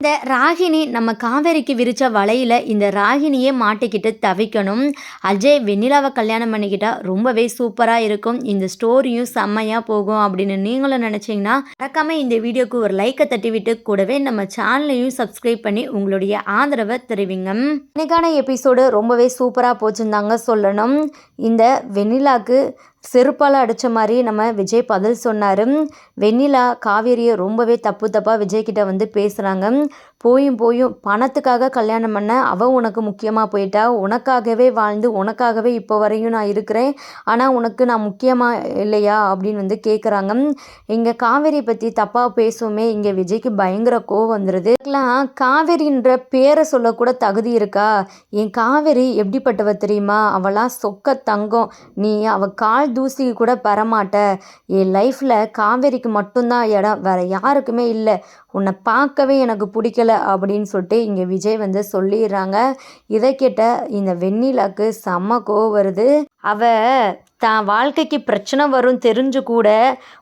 இந்த ராகினி நம்ம காவேரிக்கு விரிச்ச வலையில இந்த ராகினியே மாட்டிக்கிட்டு தவிக்கணும். அஜய் வெண்ணிலாவை கல்யாணம் பண்ணிக்கிட்டா ரொம்பவே சூப்பராக இருக்கும். இந்த ஸ்டோரியும் செம்மையாக போகும் அப்படின்னு நீங்களும் நினச்சிங்கன்னா மறக்காம இந்த வீடியோக்கு ஒரு லைக்கை தட்டிவிட்டு கூடவே நம்ம சேனலையும் சப்ஸ்கிரைப் பண்ணி உங்களுடைய ஆதரவை தெரிவிங்க. இன்னைக்கான எபிசோடு ரொம்பவே சூப்பராக போச்சுருந்தாங்க சொல்லணும். இந்த வெண்ணிலாக்கு செருப்பால் அடித்த மாதிரி நம்ம விஜய் பதில் சொன்னார். வெண்ணிலா காவேரியை ரொம்பவே தப்பாக விஜய்கிட்ட வந்து பேசுகிறாங்க. போயும் பணத்துக்காக கல்யாணம் பண்ண அவள் உனக்கு முக்கியமாக போயிட்டா, உனக்காகவே வாழ்ந்து உனக்காகவே இப்போ வரையும் நான் இருக்கிறேன், ஆனால் உனக்கு நான் முக்கியமாக இல்லையா அப்படின்னு வந்து கேட்குறாங்க. இங்கே காவேரி பற்றி தப்பாக பேசுவோமே இங்கே விஜய்க்கு பயங்கர கோவம் வந்துடுது. காவேரின்ற பேரை சொல்லக்கூட தகுதி இருக்கா? என் காவேரி எப்படிப்பட்டவ தெரியுமா? அவளாம் சொக்க தங்கம். நீ அவள் கால் தூசிக்கு கூட பெறமாட்ட. என் லைஃப்பில் காவேரிக்கு மட்டும்தான் இடம், வேறு யாருக்குமே இல்லை. உன்னை பார்க்கவே எனக்கு பிடிக்கல அப்படின்னு சொல்லிட்டு இங்கே விஜய் வந்து சொல்லிடுறாங்க. இதை கேட்ட இந்த வெண்ணிலாக்கு செம்ம கோவம் வருது. தான் வாழ்க்கைக்கு பிரச்சனை வரும் தெரிஞ்சு கூட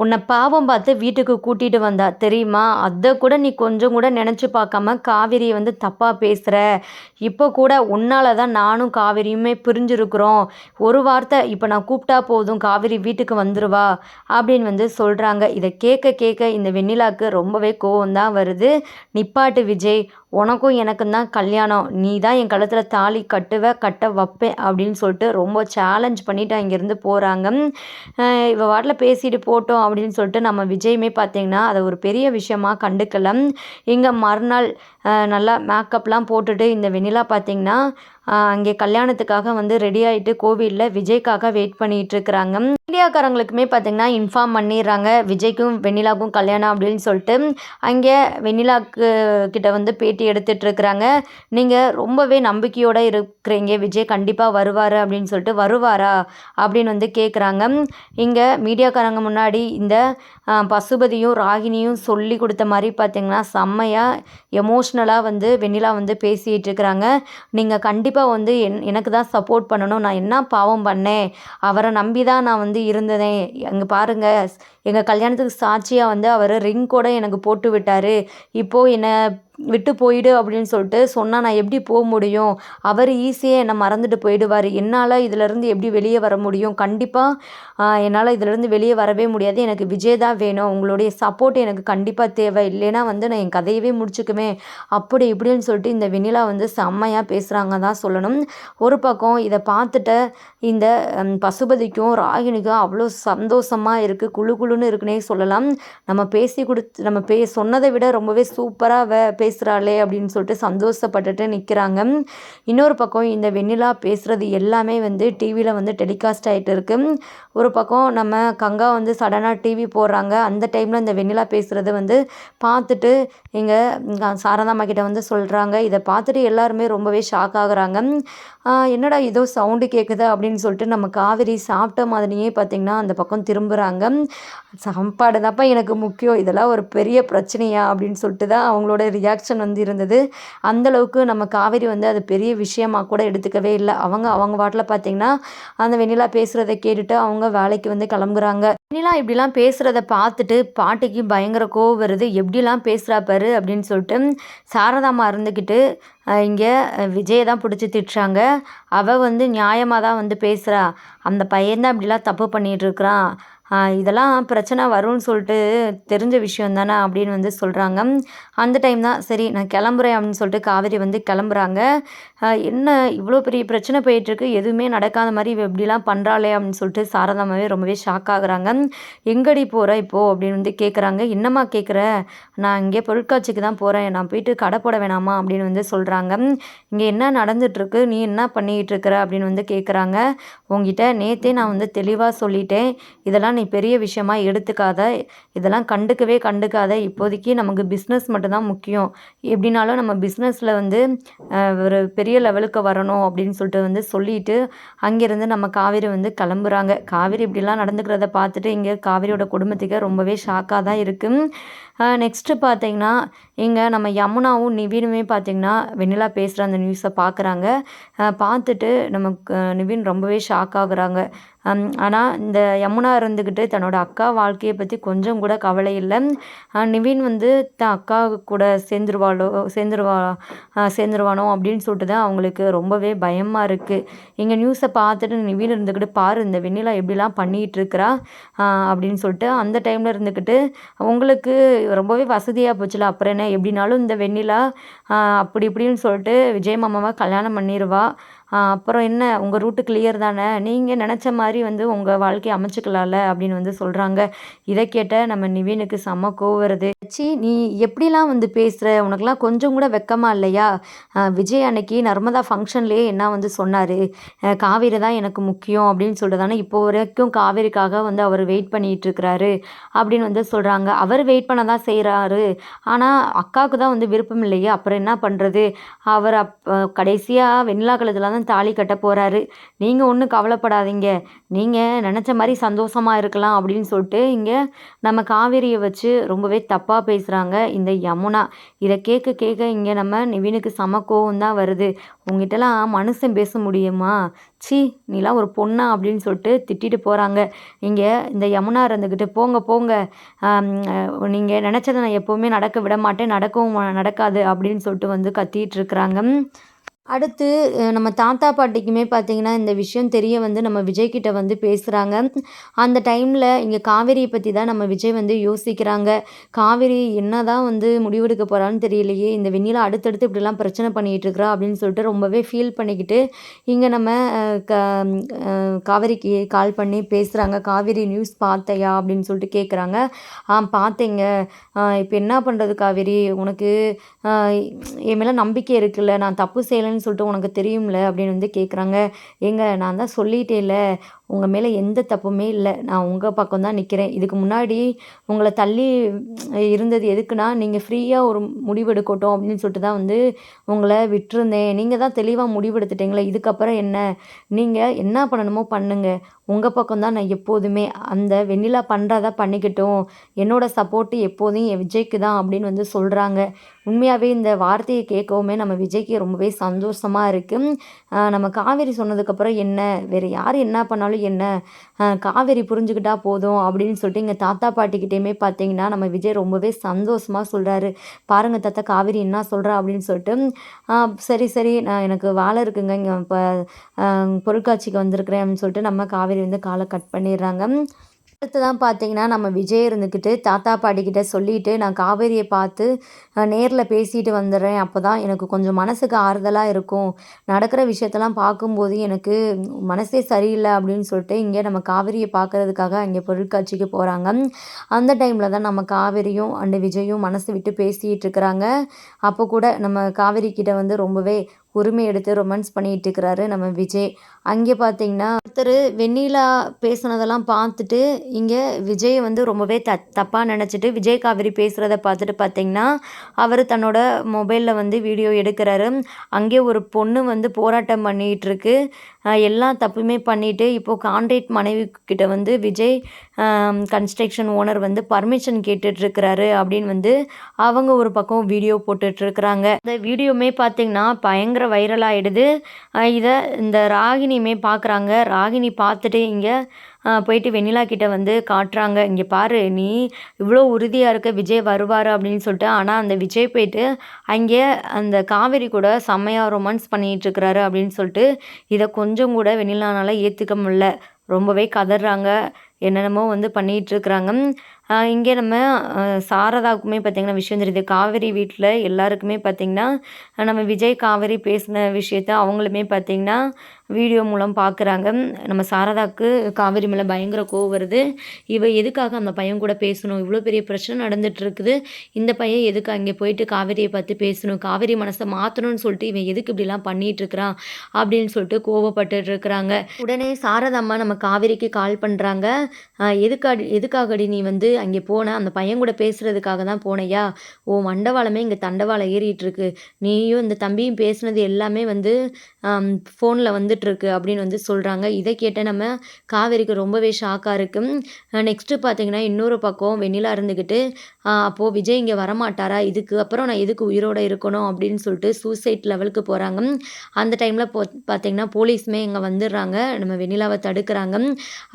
உன்னை பாவம் பார்த்து வீட்டுக்கு கூட்டிகிட்டு வந்தா தெரியுமா? அதை கூட நீ கொஞ்சம் கூட நினச்சி பார்க்காம காவேரியை வந்து தப்பாக பேசுகிற. இப்போ கூட உன்னால தான் நானும் காவேரியுமே பிரிஞ்சிருக்கிறோம். ஒரு வார்த்தை இப்போ நான் கூப்பிட்டா போதும் காவேரி வீட்டுக்கு வந்துடுவா அப்படின்னு வந்து சொல்கிறாங்க. இதை கேட்க இந்த வெண்ணிலாக்கு ரொம்பவே கோவம் தான் வருது. நிப்பாட்டு விஜய், உனக்கும் எனக்கும் தான் கல்யாணம், நீ தான் என் கழுத்தில் தாலி கட்ட வைப்பேன் அப்படின்னு சொல்லிட்டு ரொம்ப சேலஞ்ச் பண்ணிவிட்டு அங்கேருந்து போகிறாங்க. இவ வாட்டில் பேசிட்டு போட்டோம் அப்படின்னு சொல்லிட்டு நம்ம விஜயுமே பார்த்திங்கன்னா அதை ஒரு பெரிய விஷயமாக கண்டுக்கலாம். இங்கே மறுநாள் நல்லா மேக்கப்லாம் போட்டுட்டு இந்த வெண்ணிலா பார்த்திங்கன்னா அங்கே கல்யாணத்துக்காக வந்து ரெடி ஆகிட்டு கோவிலில் விஜய்க்காக வெயிட் பண்ணிகிட்ருக்குறாங்க. மீடியாக்காரங்களுக்குமே பார்த்திங்கன்னா இன்ஃபார்ம் பண்ணிடுறாங்க விஜய்க்கும் வெண்ணிலாவுக்கும் கல்யாணம் அப்படின்னு சொல்லிட்டு. அங்கே வெண்ணிலாக்கு கிட்ட வந்து பேட்டி எடுத்துகிட்ருக்குறாங்க. நீங்கள் ரொம்பவே நம்பிக்கையோடு இருக்கிறீங்க, விஜய் கண்டிப்பாக வருவார் அப்படின்னு சொல்லிட்டு. வருவாரா அப்படின்னு வந்து கேட்குறாங்க. இங்கே மீடியாக்காரங்க முன்னாடி இந்த பசுபதியும் ராகினியும் சொல்லி கொடுத்த மாதிரி பார்த்திங்கன்னா செம்மையாக எமோஷ்னலாக வந்து வெண்ணிலா வந்து பேசிகிட்டு இருக்கிறாங்க. நீங்கள் கண்டிப்பாக வந்து எனக்கு தான் சப்போர்ட் பண்ணணும், நான் என்ன பாவம் பண்ணேன், அவரை நம்பி தான் நான் வந்து இருந்ததேன். அங்கே பாருங்கள், எங்கள் கல்யாணத்துக்கு சாட்சியாக வந்து அவர் ரிங் கூட எனக்கு போட்டு விட்டார். இப்போது என்னை விட்டு போயிடு அப்படின்னு சொல்லிட்டு சொன்னால் நான் எப்படி போக முடியும்? அவர் ஈஸியாக என்னை மறந்துட்டு போயிடுவார். என்னால் இதிலேருந்து எப்படி வெளியே வர முடியும்? கண்டிப்பாக என்னால் இதிலேருந்து வெளியே வரவே முடியாது. எனக்கு விஜய் தான் வேணும், உங்களுடைய சப்போர்ட் எனக்கு கண்டிப்பாக தேவை, இல்லைன்னா வந்து நான் என் கதையவே முடிச்சுக்குவேன் அப்படி இப்படின்னு சொல்லிட்டு இந்த வெண்ணிலா வந்து செம்மையாக பேசுகிறாங்க தான் சொல்லணும். ஒரு பக்கம் இதை பார்த்துட்டு இந்த பசுபதிக்கும் ராகினிக்கும் அவ்வளோ சந்தோஷமாக இருக்குது, குழுன்னு இருக்குன்னே சொல்லலாம். நம்ம சொன்னதை விட ரொம்பவே சூப்பராக பேசுகிறாளே அப்படின்னு சொல்லிட்டு சந்தோஷப்பட்டுட்டு நிற்கிறாங்க. இன்னொரு பக்கம் இந்த வெண்ணிலா பேசுகிறது எல்லாமே வந்து டிவியில் வந்து டெலிகாஸ்ட் ஆகிட்டு இருக்கு. ஒரு பக்கம் நம்ம கங்கா வந்து சடனாக டிவி போடுறாங்க. அந்த டைமில் இந்த வெண்ணிலா பேசுகிறது வந்து பார்த்துட்டு இங்கே சாரதாம்மா கிட்ட வந்து சொல்கிறாங்க. இதை பார்த்துட்டு எல்லாருமே ரொம்பவே ஷாக் ஆகுறாங்க. என்னடா ஏதோ சவுண்டு கேட்குது அப்படின்னு சொல்லிட்டு நம்ம காவேரி சாப்பிட்ட மாதிரியே பார்த்திங்கன்னா அந்த பக்கம் திரும்புகிறாங்க. சாப்பாடு தான்ப்பா எனக்கு முக்கியம், இதெல்லாம் ஒரு பெரிய பிரச்சனையா அப்படின்னு சொல்லிட்டு தான் அவங்களோட ரியாக்ஷன் வந்து இருந்தது. அந்தளவுக்கு நம்ம காவேரி வந்து அது பெரிய விஷயமாக கூட எடுத்துக்கவே இல்லை. அவங்க வாட்டில் பார்த்திங்கன்னா அந்த வெண்ணிலா பேசுகிறத கேட்டுட்டு அவங்க வேலைக்கு வந்து கிளம்புறாங்க. வெண்ணிலா இப்படிலாம் பேசுகிறத பார்த்துட்டு பாட்டிக்கு பயங்கர கோவம் வருது. எப்படிலாம் பேசுகிறா பாரு அப்படின்னு சொல்லிட்டு சாரதாம்மா இருந்துக்கிட்டு இங்கே விஜயை தான் பிடிச்சி திட்டுறாங்க. அவள் வந்து நியாயமாக தான் வந்து பேசுகிறா, அந்த பையன்தான் இப்படிலாம் தப்பு பண்ணிகிட்ருக்குறான், இதெல்லாம் பிரச்சனை வரும்னு சொல்லிட்டு தெரிஞ்ச விஷயம் தானே அப்படின்னு வந்து சொல்கிறாங்க. அந்த டைம் தான் சரி நான் கிளம்புறேன் அப்படின்னு சொல்லிட்டு காவேரி வந்து கிளம்புறாங்க. என்ன இவ்வளோ பெரிய பிரச்சனை போயிட்டுருக்கு, எதுவுமே நடக்காத மாதிரி இவ இப்படிலாம் பண்ணுறாளே அப்படின்னு சொல்லிட்டு சாரதாமாவே ரொம்பவே ஷாக் ஆகுறாங்க. எங்கடி போகிற இப்போது அப்படின்னு வந்து கேட்குறாங்க. என்னம்மா கேட்குற? நான் இங்கே பொருட்காட்சிக்கு தான் போகிறேன், நான் போயிட்டு கடை போட வேணாமா அப்படின்னு வந்து சொல்கிறாங்க. இங்கே என்ன நடந்துகிட்ருக்கு, நீ என்ன பண்ணிக்கிட்டு இருக்கிற அப்படின்னு வந்து கேட்குறாங்க. உங்ககிட்ட நேற்றே நான் வந்து தெளிவாக சொல்லிட்டேன், இதெல்லாம் நீ பெரிய விஷயமா எடுத்துக்காத, இதெல்லாம் கண்டுக்காத, இப்போதைக்கு நமக்கு பிஸ்னஸ் மட்டும்தான் முக்கியம், எப்படின்னாலும் நம்ம பிஸ்னஸில் வந்து ஒரு பெரிய லெவலுக்கு வரணும் அப்படின்னு சொல்லிட்டு வந்து சொல்லிட்டு அங்கேருந்து நம்ம காவேரி வந்து கிளம்புறாங்க. காவேரி இப்படிலாம் நடந்துக்கிறத பார்த்துட்டு இங்கே காவேரியோட குடும்பத்துக்கு ரொம்பவே ஷாக்காக தான் இருக்குது. நெக்ஸ்ட்டு பார்த்தீங்கன்னா, இங்க நம்ம யமுனாவும், நிவினுமே பார்த்தீங்கன்னா, வெண்ணிலா பேசுகிற அந்த நியூஸை பார்க்குறாங்க. பார்த்துட்டு நமக்கு நிவின் ரொம்பவே ஷாக் ஆகுறாங்க. ஆனா இந்த யமுனா இருந்துக்கிட்டு தன்னோட அக்கா வாழ்க்கைய பத்தி கொஞ்சம் கூட கவலை இல்ல. நிவின் வந்து தான் அக்கா கூட சேர்ந்துருவானோ அப்படின்னு சொல்லிட்டு தான் அவங்களுக்கு ரொம்பவே பயமா இருக்கு. இங்க நியூஸ பார்த்துட்டு நிவின் இருந்துக்கிட்டு, "பாரு இந்த வெண்ணிலா எப்படிலாம் பண்ணிட்டு இருக்கிறா" அப்படின்னு சொல்லிட்டு அந்த டைம்ல இருந்துக்கிட்டு, "உங்களுக்கு ரொம்பவே வசதியா போச்சுல்ல, அப்புறம் என்ன எப்படினாலும் இந்த வெண்ணிலா அப்படி இப்படின்னு சொல்லிட்டு விஜய் மாமாவ கல்யாணம் பண்ணிருவா. அப்புறம் என்ன உங்க ரூட்டு கிளியர் தானே. நீங்க நெனச்ச மாரி வந்து உங்க வாழ்க்கைய அமைச்சுக்கலாம்ல" அப்படின்னு வந்து சொல்றாங்க. இத கேட்ட நம்ம நிவினுக்கு செம்ம கோவம் வருது. "ச்சீ! நீ எப்படிலாம் வந்து பேசுற? உனக்கெல்லாம் கொஞ்சம் கூட வெட்கமா இல்லையா? விஜய் அன்னைக்கு நர்மதா ஃபங்ஷன்லயே என்ன வந்து சொன்னாரு? காவேரி தான் எனக்கு முக்கியம் அப்படின்னு சொல்லிட்டு தானே இப்போ வரைக்கும் காவேரிக்காக வந்து அவரு வெயிட் பண்ணிட்டு இருக்கிறாரு" அப்படின்னு வந்து சொல்றாங்க. அவரு வெயிட் பண்ண தான் செய்றாரு. ஆனா அக்காவுக்கு தான் வந்து விருப்பம் இல்லையே, அப்புறம் என்ன பண்றது? அவர் கடைசியா வெண்ணிலா கழுத்துல தான் தாலி கட்டப் போறாரு. நீங்க ஒண்ணும் கவலைப்படாதீங்க. நீங்க நெனச்ச மாரி சந்தோஷமா இருக்கலாம் அப்படின்னு சொல்லிட்டு, இங்க நம்ம காவேரிய வச்சு ரொம்பவே தப்பா பேசுறாங்க இந்த யமுனா. இத கேட்க கேட்க இங்க நம்ம நிவினுக்கு செம கோவம் தான் வருது. "உன்கிட்டலாம் மனுஷன் பேச முடியுமா? ச்சீ! நீலாம் ஒரு பொண்ணா?" அப்படின்னு சொல்லிட்டு திட்டிட்டு போறாங்க. இங்க இந்த யமுனா இருந்துகிட்டு, "போங்க போங்க. அம் நீங்க நெனச்சத நான் எப்பவுமே நடக்க விட மாட்டேன். நடக்கவும் நடக்காது" அப்படின்னு சொல்லிட்டு வந்து கத்திட்டு இருக்கிறாங்க. அடுத்து நம்ம தாத்தா, பாட்டிக்குமே பார்த்தீங்கன்னா, இந்த விஷயம் தெரிய வந்து நம்ம விஜய் கிட்ட வந்து பேசுறாங்க. அந்த டைம்ல இங்க காவேரிய பத்தி தான் நம்ம விஜய் வந்து யோசிக்கிறாங்க. காவேரி என்னதான் வந்து முடிவெடுக்க போறான்னு தெரியலையே! இந்த வெண்ணிலா அடுத்தடுத்து இப்படிலாம் பிரச்சனை பண்ணிட்டு இருக்கிறா அப்படின்னு சொல்லிட்டு ரொம்பவே ஃபீல் பண்ணிக்கிட்டு, இங்க நம்ம அ க அ காவேரிக்கு கால் பண்ணி பேசுறாங்க. "காவேரி நியூஸ் பார்த்தையா?" அப்படின்னு சொல்லிட்டு கேட்குறாங்க. பார்த்தேங்க. இப்ப என்ன பண்றது காவேரி? உனக்கு அ என் மேல நம்பிக்கை இருக்குல்ல. நான் தப்பு செய்யலைன்னு சொல்லிட்டு உனக்கு தெரியும்ல அப்படின்னு வந்து கேட்குறாங்க. ஏங்க நான் தான் சொல்லிட்டேன்ல, உங்க மேல எந்த தப்புமே இல்ல. நான் உங்க பக்கம் தான் நிக்கிறேன். இதுக்கு முன்னாடி உங்கள தள்ளி இருந்தது எதுக்குன்னா, நீங்க ஃப்ரீயா ஒரு முடிவெடுக்கட்டும் அப்படின்னு சொல்லிட்டு தான் வந்து உங்கள விட்டுருந்தேன். நீங்க தான் தெளிவா முடிவெடுத்துட்டீங்களே, இதுக்கப்புறம் என்ன? நீங்க என்ன பண்ணணுமோ பண்ணுங்க. உங்க பக்கம் தான் நான் எப்போதுமே. அந்த வெண்ணிலா பண்றத பண்ணிக்கட்டும். என்னோட சப்போர்ட் எப்போதும் என் விஜய்க்கு தான் அப்படின்னு வந்து சொல்றாங்க. உண்மையாவே இந்த வார்த்தைய கேட்கவுமே நம்ம விஜய்க்கு ரொம்பவே சந்தோஷமா இருக்கு. நம்ம காவேரி சொன்னதுக்கப்புறம் என்ன? வேற யார் என்ன பண்ணாலும் என்ன? காவேரி புரிஞ்சுக்கிட்டா போதும் அப்படின்னு சொல்லிட்டு எங்க தாத்தா, பாட்டிகிட்டயுமே பார்த்தீங்கன்னா, நம்ம விஜய் ரொம்பவே சந்தோஷமா சொல்றாரு. "பாருங்க தாத்தா காவேரி என்ன சொல்றா" அப்படின்னு சொல்லிட்டு. "ஆ சரி, சரி நான் எனக்கு வேலை இருக்குங்க. இங்க இப்ப அ பொருட்காட்சிக்கு வந்திருக்கிறேன்" அப்படின்னு சொல்லிட்டு நம்ம காவேரி வந்து கால கட் பண்ணிடுறாங்க. அடுத்ததான் பார்த்தீங்கன்னா, நம்ம விஜய் இருந்துக்கிட்டு தாத்தா, பாட்டிக்கிட்ட சொல்லிட்டு, "நான் காவேரிய பார்த்து நேர்ல பேசிட்டு வந்துடுறேன். அப்பதான் எனக்கு கொஞ்சம் மனசுக்கு ஆறுதலா இருக்கும். நடக்கிற விஷயத்தெல்லாம் பார்க்கும்போது எனக்கு மனசே சரியில்ல." அப்படின்னு சொல்லிட்டு இங்கே நம்ம காவேரிய பார்க்கறதுக்காக அங்கே பொருட்காட்சிக்கு போறாங்க. அந்த டைம்ல தான் நம்ம காவேரியும் அண்ட் விஜயும் மனசு விட்டு பேசிட்டு இருக்கிறாங்க. அப்போ கூட நம்ம காவேரி கிட்ட வந்து ரொம்பவே உரிமை எடுத்து ரொமான்ஸ் பண்ணிட்டு இருக்கிறாரு நம்ம விஜய். அங்கே பார்த்தீங்கன்னா, ஒருத்தரு வெண்ணிலா பேசுனதெல்லாம் பார்த்துட்டு, இங்க விஜய வந்து ரொம்பவே தப்பா நெனச்சுட்டு, விஜய் காவேரி பேசுறத பார்த்துட்டு பார்த்தீங்கன்னா, அவரு தன்னோட மொபைல்ல வந்து வீடியோ எடுக்குறாரு. அங்கே ஒரு பொண்ணு வந்து போராட்டம் பண்ணிட்டுருக்கு. எல்லா தப்புமே பண்ணிட்டு, இப்போ கான்ட்ராக்ட் மனைவி கிட்ட வந்து விஜய் கன்ஸ்ட்ரக்ஷன் ஓனர் வந்து பர்மிஷன் கேட்டுட்ருக்கிறாரு அப்படின்னு வந்து அவங்க ஒரு பக்கம் வீடியோ போட்டுட்ருக்குறாங்க. இந்த வீடியோவுமே பார்த்தீங்கன்னா, பயங்கர வைரல் ஆயிடுது. இத இந்த ராகினியுமே பார்க்குறாங்க. ராகினி பார்த்துட்டு இங்க போயிட்டு வெண்ணிலா கிட்ட வந்து காட்டுறாங்க. "இங்க பாரு நீ இவ்ளோ உறுதியா இருக்க விஜய் வருவாரு" அப்படின்னு சொல்லிட்டு. ஆனா அந்த விஜய் போயிட்டு அங்கே அந்த காவேரி கூட செம்மையா ரொமான்ஸ் பண்ணிட்டு இருக்கிறாரு அப்படின்னு சொல்லிட்டு, இத கொஞ்சம் கூட வெண்ணிலானால ஏத்துக்க முடியல. ரொம்பவே கதர்றாங்க. என்னென்னமோ வந்து பண்ணிகிட்ருக்குறாங்க. இங்கே நம்ம சாரதாவுக்குமே பார்த்திங்கன்னா விஷயம் தெரியுது. காவேரி வீட்டில் எல்லாருக்குமே பார்த்திங்கன்னா, நம்ம விஜய், காவேரி பேசின விஷயத்த அவங்களுமே பார்த்திங்கன்னா வீடியோ மூலம் பார்க்குறாங்க. நம்ம சாரதாவுக்கு காவேரி மேலே பயங்கர கோவம் வருது. இவ எதுக்காக அந்த பையன் கூட பேசணும்? இவ்வளோ பெரிய பிரச்சனை நடந்துட்டுருக்குது. இந்த பையன் எதுக்கு அங்கே போயிட்டு காவேரியை பார்த்து பேசணும்? காவேரி மனசை மாற்றணும்னு சொல்லிட்டு இவன் எதுக்கு இப்படிலாம் பண்ணிகிட்ருக்கிறான்? அப்படின்னு சொல்லிட்டு கோவப்பட்டுட்ருக்குறாங்க. உடனே சாரதாம்மா நம்ம காவேரிக்கு கால் பண்ணுறாங்க. எதுக்காகடி நீ வந்து அங்கே போன? அந்த பையன் கூட பேசுறதுக்காக தான் போனயா? உன் மண்டவாளமே இங்கே தண்டவாளம் ஏறிட்டுருக்கு. நீயும் இந்த தம்பியும் பேசுனது எல்லாமே வந்து ஃபோன்ல வந்துட்டுருக்கு அப்படின்னு வந்து சொல்றாங்க. இத கேட்ட நம்ம காவேரிக்கு ரொம்பவே ஷாக்கா இருக்கு. நெக்ஸ்ட்டு பார்த்தீங்கன்னா, இன்னொரு பக்கம் வெண்ணிலா இருந்துகிட்டு, அப்போ விஜய் இங்க வரமாட்டாரா? இதுக்கு அப்புறம் நான் எதுக்கு உயிரோட இருக்கணும் அப்படின்னு சொல்லிட்டு சூசைட் லெவலுக்கு போறாங்க. அந்த டைம்ல பார்த்தீங்கன்னா, போலீஸுமே இங்க வந்துடுறாங்க. நம்ம வெண்ணிலாவ தடுக்குறாங்க.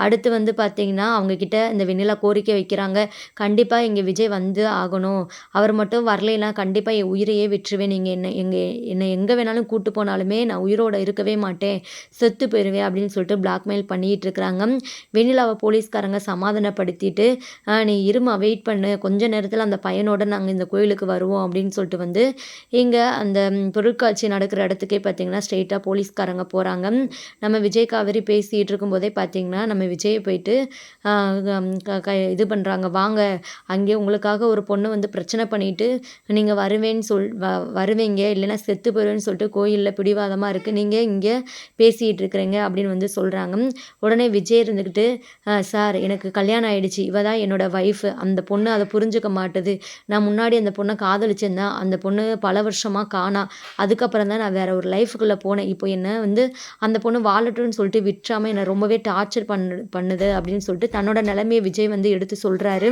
அடுத்து வந்து பார்த்தீங்கன்னா, அவங்க கிட்ட இந்த வெண்ணிலா கோரிக்கை வைக்கிறாங்க. கண்டிப்பா இங்க விஜய் வந்து ஆகணும். அவர் மட்டும் வரலைன்னா கண்டிப்பா என் உயிரையே விட்டுருவேன். நீங்க என்ன எங்க வேணாலும் கூட்டு போனாலுமே நான் உயிரோட இருக்கவே மாட்டேன். செத்து போயிருவேன் அப்படின்னு சொல்லிட்டு பிளாக்மெயில் பண்ணிட்டு இருக்கிறாங்க. வெண்ணிலாவ போலீஸ்காரங்க சமாதானப்படுத்திட்டு, நீ இரும்மா வெயிட் பண்ணு. கொஞ்ச நேரத்தில அந்த பையனோட நாங்க இந்த கோயிலுக்கு வருவோம் அப்படின்னு சொல்லிட்டு வந்து, இங்க அந்த பொருட்காட்சி நடக்கிற இடத்துக்கே பார்த்தீங்கன்னா, ஸ்ட்ரெயிட்டா போலீஸ்காரங்க போறாங்க. நம்ம விஜய், காவேரி பேசிட்டு இருக்கும்போதே பார்த்தீங்கன்னா, நம்ம விஜய போயிட்டு அ கம் க க இது பண்றாங்க. வாங்க அங்கே உங்களுக்காக ஒரு பொண்ணு வந்து பிரச்சனை பண்ணிட்டு, நீங்க வருவீங்க இல்லைன்னா செத்து போயிருவேன்னு சொல்லிட்டு கோயில்ல பிடிவாதமா இருக்கு. நீங்க இங்க பேசிட்டு இருக்கிறீங்க அப்படின்னு வந்து சொல்றாங்க. உடனே விஜய் இருந்துக்கிட்டு, சார் எனக்கு கல்யாணம் ஆயிடுச்சு. இவ தான் என்னோட ஒய்ஃப். அந்த பொண்ணு அத புரிஞ்சுக்க மாட்டுது. நான் முன்னாடி அந்த பொண்ண காதலிச்சிருந்தேன். அந்த பொண்ணு பல வருஷமா காணா. அதுக்கப்புறம் தான் நான் வேற ஒரு லைஃப்க்குள்ள போனேன். இப்போ என்ன வந்து அந்த பொண்ணு வாழட்டும்னு சொல்லிட்டு விட்டுறாம என்ன ரொம்பவே டார்ச்சர் பண்ணுது அப்படின்னு சொல்லிட்டு தன்னோட நிலைமைய விஜய் வந்து எடுத்து சொல்றாரு.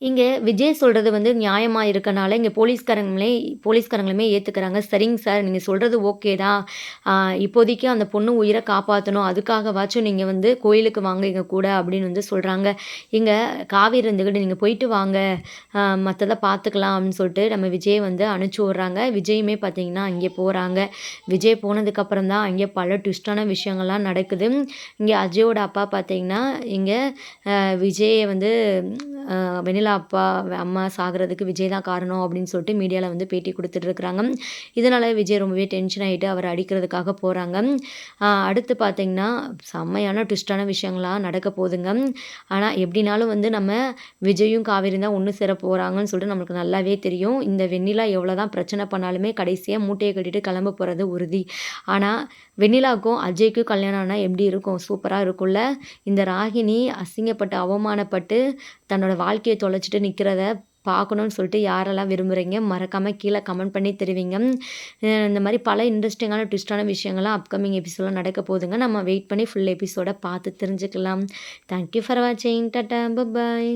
இங்க விஜய் சொல்றது வந்து நியாயமா இருக்கனால, இங்க போலீஸ்காரங்களுமே ஏத்துக்கிறாங்க. சரிங்க சார், நீங்க சொல்றது ஓகே தான். ஆ இப்போதைக்கு அந்த பொண்ணு உயிர காப்பாத்தணும். அதுக்காகவாச்சும் நீங்க வந்து கோயிலுக்கு வாங்க எங்க கூட அப்படின்னு வந்து சொல்றாங்க. இங்க காவேரி இருந்துகிட்டு நீங்க போயிட்டு வாங்க. மத்தத பார்த்துக்கலாம் அப்படின்னு சொல்லிட்டு நம்ம விஜய வந்து அனுப்பிச்சு விடுறாங்க. விஜயுமே பார்த்தீங்கன்னா, அங்கே போறாங்க. விஜய் போனதுக்கப்புறம் தான் அங்கே பல ட்விஸ்ட்டான விஷயங்கள்லாம் நடக்குது. இங்க அஜயோட அப்பா பார்த்தீங்கன்னா, இங்க விஜய வந்து வெண்ணிலா அம்மா சாகுறதுக்கு விஜய் தான் காரணம் அப்படின்னு சொல்லிட்டு மீடியால வந்து பேட்டி குடுத்துட்டுருக்காங்க. இதனால விஜய் ரொம்பவே டென்ஷன் ஆயிட்டு அவர அடிக்கிறதுக்காக போறாங்க. அடுத்து பார்த்தீங்கன்னா, செம்மையான ட்விஸ்ட்டான விஷயங்களா நடக்க போதுங்க. ஆனா எப்படினாலும் வந்து நம்ம விஜயும், காவேரியும் தான் ஒண்ணு சேர போறாங்கன்னு சொல்லிட்டு நம்மளுக்கு நல்லாவே தெரியும். இந்த வெண்ணிலா எவ்வளோதான் பிரச்சனை பண்ணாலுமே கடைசியா மூட்டைய கட்டிட்டு கிளம்ப போறது உறுதி. ஆனா வெண்ணிலாவுக்கும், அஜய்க்கும் கல்யாணம் ஆனா எப்படி இருக்கும்? சூப்பரா இருக்கும்ல. இந்த ராகினி அசிங்கப்பட்டு, அவமானப்பட்டு தன்னோட வாழ்க்கைய தொலைச்சுட்டு நிக்கிறத பார்க்கணும்னு சொல்லிட்டு யாரெல்லாம் விரும்புறீங்க? மறக்காம கீழ கமெண்ட் பண்ணி தெரிவிங்க. இந்த மாரி பல இன்ட்ரஸ்டிங்கான ட்விஸ்ட்டான விஷயங்கள்லாம் அப்கமிங் எபிசோட்ல நடக்க போதுங்க. நம்ம வெயிட் பண்ணி ஃபுல் எபிசோட பார்த்து தெரிஞ்சுக்கலாம். தேங்க் யூ ஃபார் வாட்சிங். டாடா! பாய்.